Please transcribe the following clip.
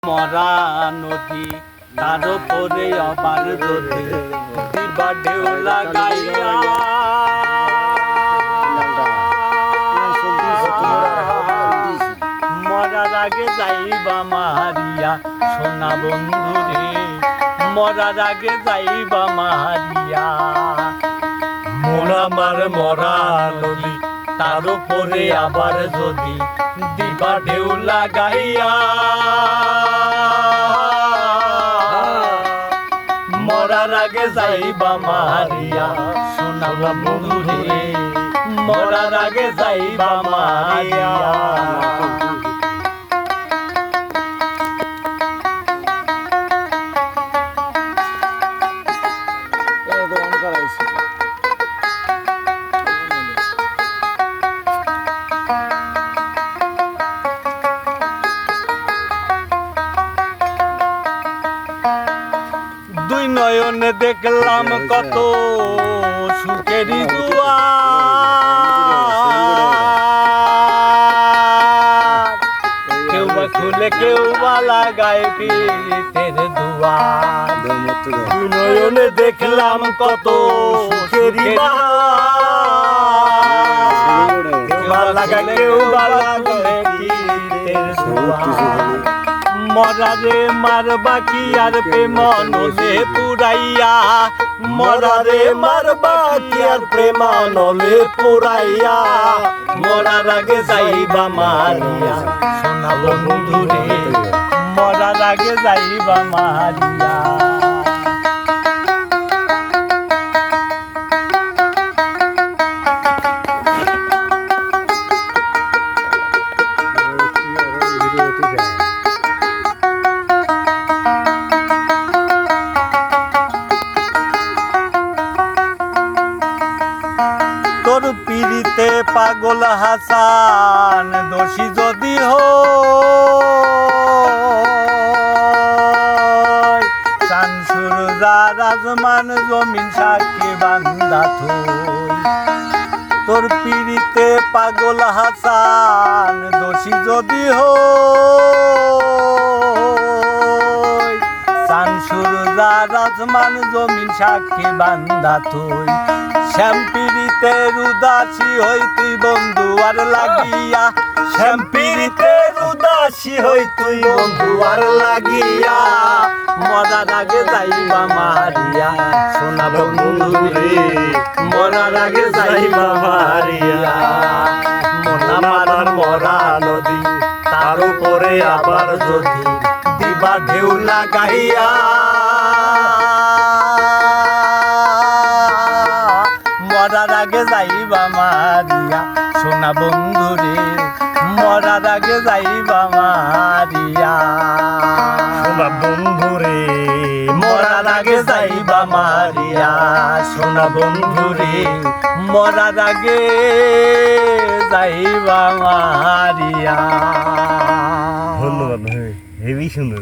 মরা নদী তার উপরে আবার যদি দিবা ঢেউ লাগাইয়া মরার আগে যাইবা মারিয়া সোনা বন্ধু রে, মরার আগে যাইবা মারিয়া। মোরামার মরা নদী তার উপরে আবার যদি দিবা ঢেউ লাগাইয়া মরার আগে যাইবা মারিয়া সোনা বন্ধু রে, মরার আগে যাইবা মারিয়া। দুই নয়নে দেখলাম কত সুখেরই দুয়ার, কেউ বা খুলে কেউ বা লাগায় পীড়িতের দুয়ার। দুই নয়নে দেখলাম কত সুখেরই বাহার, কেউ বা লাগায় কেউ বা লাগায় পীড়িতের দুয়ার। মরারে মারবা কি আর প্রেমানলে পুরাইয়া, মরারে মারবা কি আর প্রেমানলে পুরাইয়া। মরার আগে যাইবা মারিয়া সোনা বন্ধু রে, মরার আগে যাইবা মারিয়া। তোর পিড়িতে পাগল হাসান দোষী যদি হয়, চান সুরজা রাজমান জমিন সাক্ষী বান্ধা থই। তোর পিড়িতে পাগল হাসান দোষী যদি হয়, চান সুরজা রাজমান জমিন সাক্ষী বান্ধা থই। শ্যামপিরিতের উদাসী হই তুই বন্ধু আর লাগিয়া, শ্যামপিরিতের উদাসী হই তুই বন্ধু আর লাগিয়া। মরার আগে যাইবা মারিয়া সোনা বন্ধু রে, মরার আগে যাইবা মারিয়া। মোনামার মরা নদী তার উপরে আবার যদি দিবা ঢেউ লাগাইয়া মরার আগে যাইবা মারিয়া সোনা বন্ধু রে, মরার আগে যাইবা মারিয়া। সোনা বন্ধু রে, মরার আগে যাইবা মারিয়া সোনা বন্ধু রে, মরার আগে যাইবা মারিয়া। ধন্যবাদ, হেবি সুন্দর।